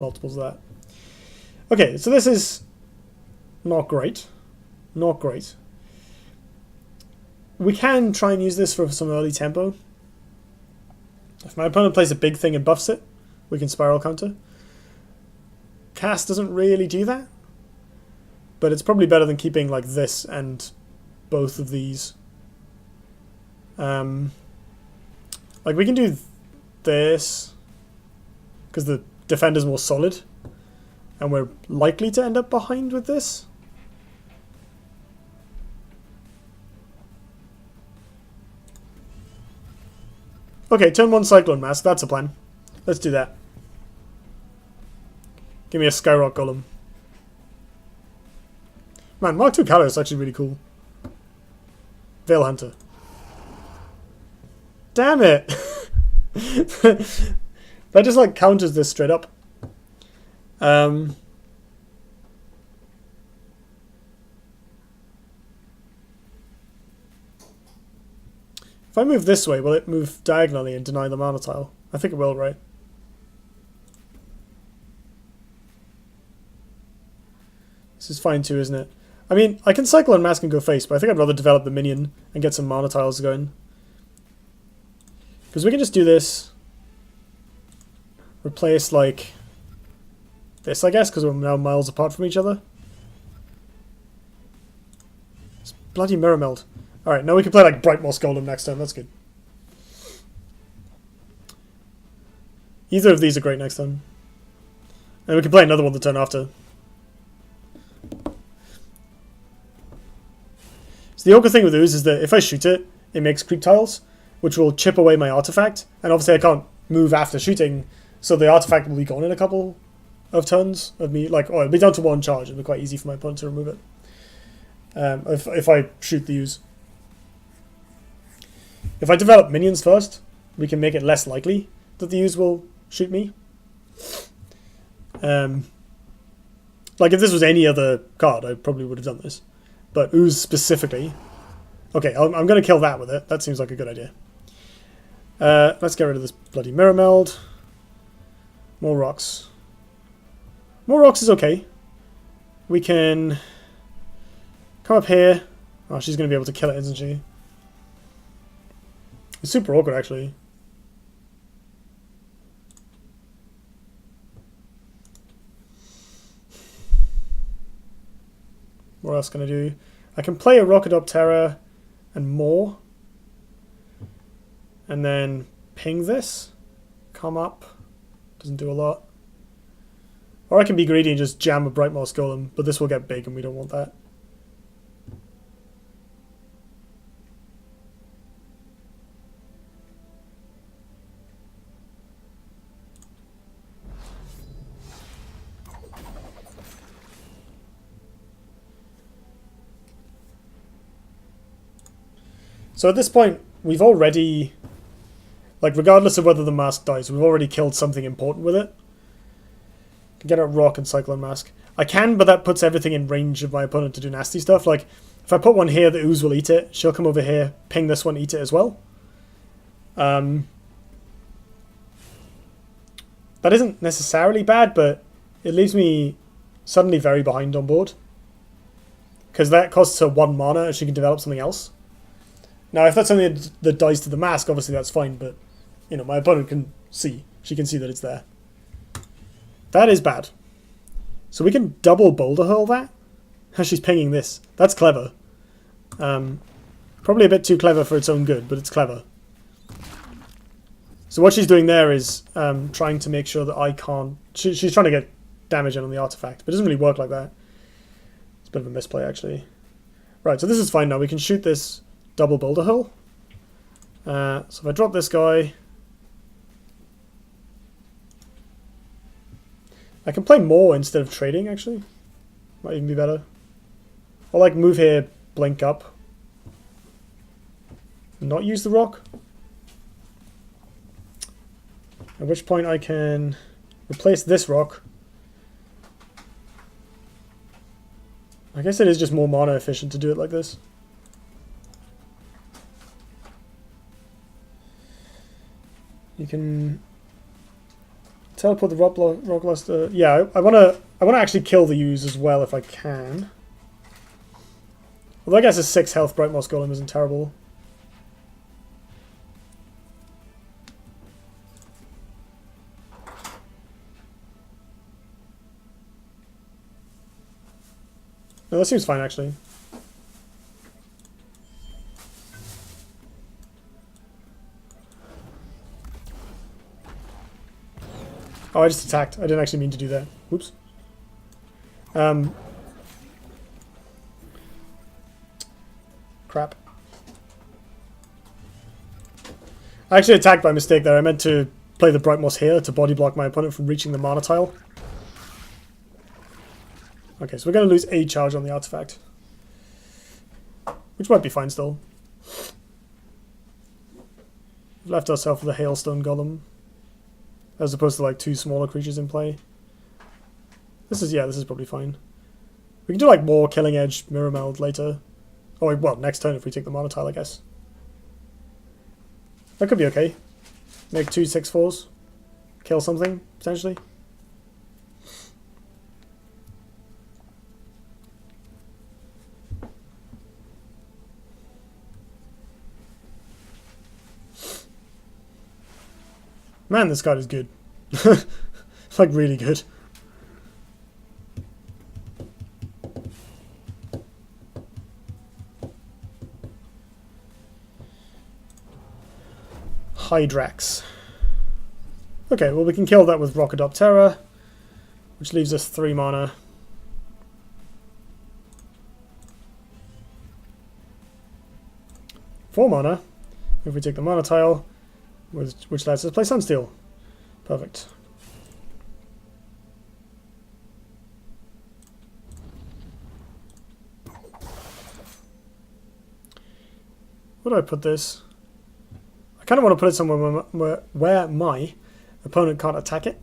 multiples of that. Okay, so this is not great. Not great. We can try and use this for some early tempo. If my opponent plays a big thing and buffs it, we can spiral counter. Cast doesn't really do that, but it's probably better than keeping like this and both of these. Like we can do this because the defender's more solid, and we're likely to end up behind with this. Okay, turn 1 Cyclone Mask, that's a plan. Let's do that. Give me a Skyrock Golem. Man, Mark 2 Kaleos is actually really cool. Veil Hunter. Damn it! That just like counters this straight up. If I move this way, will it move diagonally and deny the mana tile? I think it will, right? This is fine too, isn't it? I mean, I can cycle and mask and go face, but I think I'd rather develop the minion and get some mana tiles going. Because we can just do this. Replace, like, this, I guess, because we're now miles apart from each other. It's bloody Mirror Meld. Alright, now we can play, like, Brightmoss Golem next turn. That's good. Either of these are great next turn. And we can play another one the turn after. So the awkward thing with Ooze is that if I shoot it, it makes creep tiles, which will chip away my artifact. And obviously I can't move after shooting, so the artifact will be gone in a couple of turns of me. Like, oh, it'll be down to 1 charge. It'll be quite easy for my opponent to remove it. If I shoot the Ooze. If I develop minions first, we can make it less likely that the Ooze will shoot me. Like if this was any other card, I probably would have done this. But Ooze specifically. Okay, I'm going to kill that with it. That seems like a good idea. Let's get rid of this bloody Mirror Meld. More rocks. More rocks is okay. We can come up here. Oh, she's going to be able to kill it, isn't she? It's super awkward, actually. What else can I do? I can play a Rockadoptera and more. And then ping this. Come up. Doesn't do a lot. Or I can be greedy and just jam a Brightmoss Golem, but this will get big and we don't want that. So at this point, we've already, like regardless of whether the mask dies, we've already killed something important with it. Can get a rock and Cyclone Mask. I can, but that puts everything in range of my opponent to do nasty stuff. Like, if I put one here, the Ooze will eat it. She'll come over here, ping this one, eat it as well. That isn't necessarily bad, but it leaves me suddenly very behind on board. Because that costs her 1 mana and she can develop something else. Now, if that's something that dies to the mask, obviously that's fine, but, you know, my opponent can see. She can see that it's there. That is bad. So we can double Boulder Hurl that? As she's pinging this. That's clever. Probably a bit too clever for its own good, but it's clever. So what she's doing there is trying to make sure that I can't... She's trying to get damage in on the artifact, but it doesn't really work like that. It's a bit of a misplay, actually. Right, so this is fine now. We can shoot this double Boulder Hurl. So if I drop this guy... I can play more instead of trading, actually. Might even be better. Or like move here, blink up. Not use the rock. At which point I can replace this rock. I guess it is just more mana efficient to do it like this. You can Teleport the rock luster. Yeah, I wanna actually kill the use as well if I can. Although I guess a 6 health Bright Moss Golem isn't terrible. No, that seems fine actually. Oh, I just attacked. I didn't actually mean to do that. Oops. Crap. I actually attacked by mistake there. I meant to play the Bright Moss here to body block my opponent from reaching the mana tile. Okay, so we're going to lose a charge on the artifact. Which might be fine still. We've left ourselves with a Hailstone Golem. As opposed to like 2 smaller creatures in play. This is probably fine. We can do like more Killing Edge, Mirror Meld later. Oh, well, next turn if we take the mana tile, I guess. That could be okay. Make 2 6/4s. Kill something, potentially. Man, this card is good. It's like really good. Hydrax. Okay, well we can kill that with Rockadoptera, which leaves us 3 mana. Four mana if we take the mana tile, which lets us play Sunsteel. Perfect. Where do I put this? I kind of want to put it somewhere where my opponent can't attack it.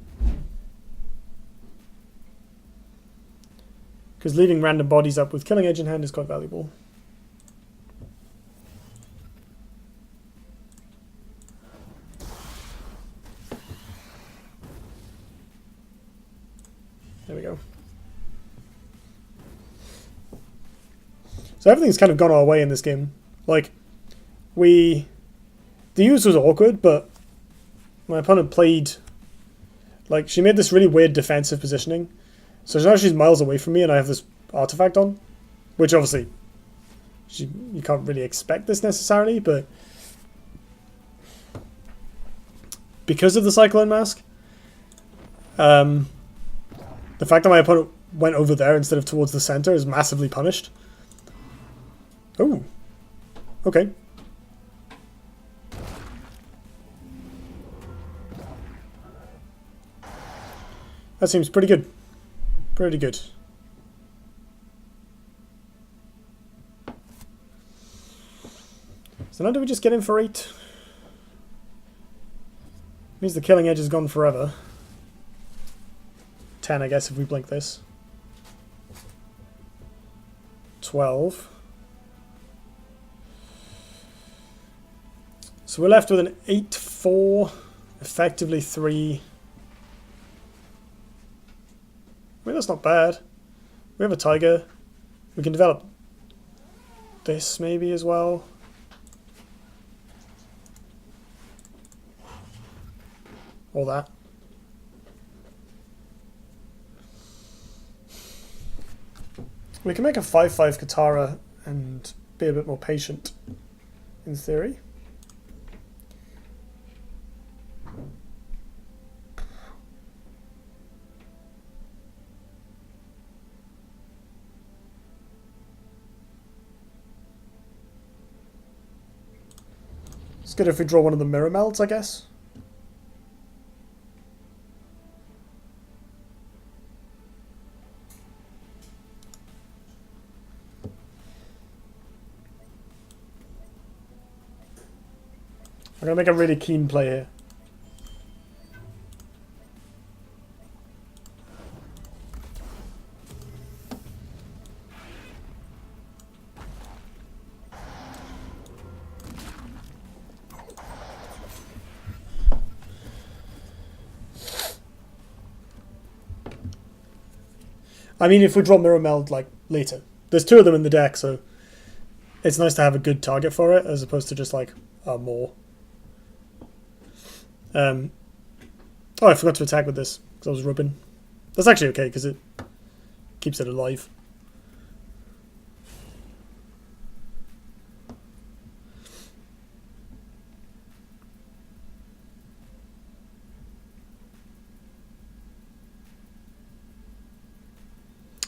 Because leaving random bodies up with Killing Edge in hand is quite valuable. There we go. So everything's kind of gone our way in this game. Like, the use was awkward, but my opponent played, like, she made this really weird defensive positioning. So now she's miles away from me and I have this artifact on, which obviously you can't really expect this necessarily, but because of the Cyclone Mask, the fact that my opponent went over there instead of towards the center is massively punished. Oh, okay. That seems pretty good. Pretty good. So now do we just get in for 8? Means the Killing Edge is gone forever. 10, I guess, if we blink this. 12. So we're left with an 8/4, effectively 3. I mean, that's not bad. We have a Tiger. We can develop this maybe as well. Or that. We can make a 5/5 Katara and be a bit more patient, in theory. It's good if we draw one of the Mirror Melds, I guess. I'm going to make a really keen play here. I mean, if we draw Mirror Meld, like, later. There's 2 of them in the deck, so it's nice to have a good target for it, as opposed to just, like, more. Oh, I forgot to attack with this, because I was rubbing. That's actually okay, because it keeps it alive.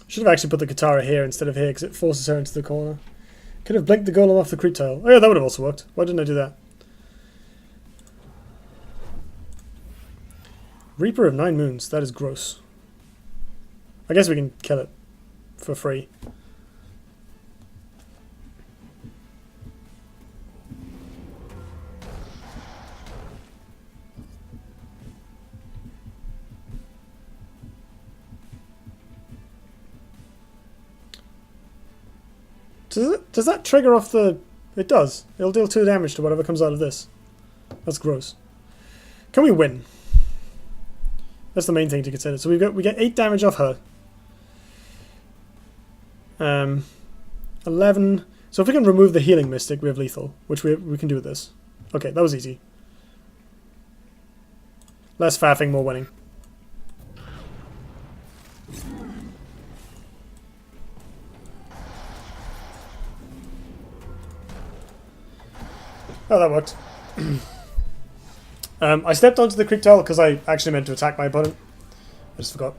Should have actually put the Katara here instead of here, because it forces her into the corner. Could have blinked the golem off the creep tile. Oh yeah, that would have also worked. Why didn't I do that? Reaper of 9 Moons. That is gross. I guess we can kill it for free. Does that trigger off the... It does. It'll deal 2 damage to whatever comes out of this. That's gross. Can we win? That's the main thing to consider. So we get 8 damage off her. 11. So if we can remove the healing mystic, we have lethal, which we can do with this. Okay, that was easy. Less faffing, more winning. Oh, that worked. I stepped onto the creep tile because I actually meant to attack my opponent. I just forgot.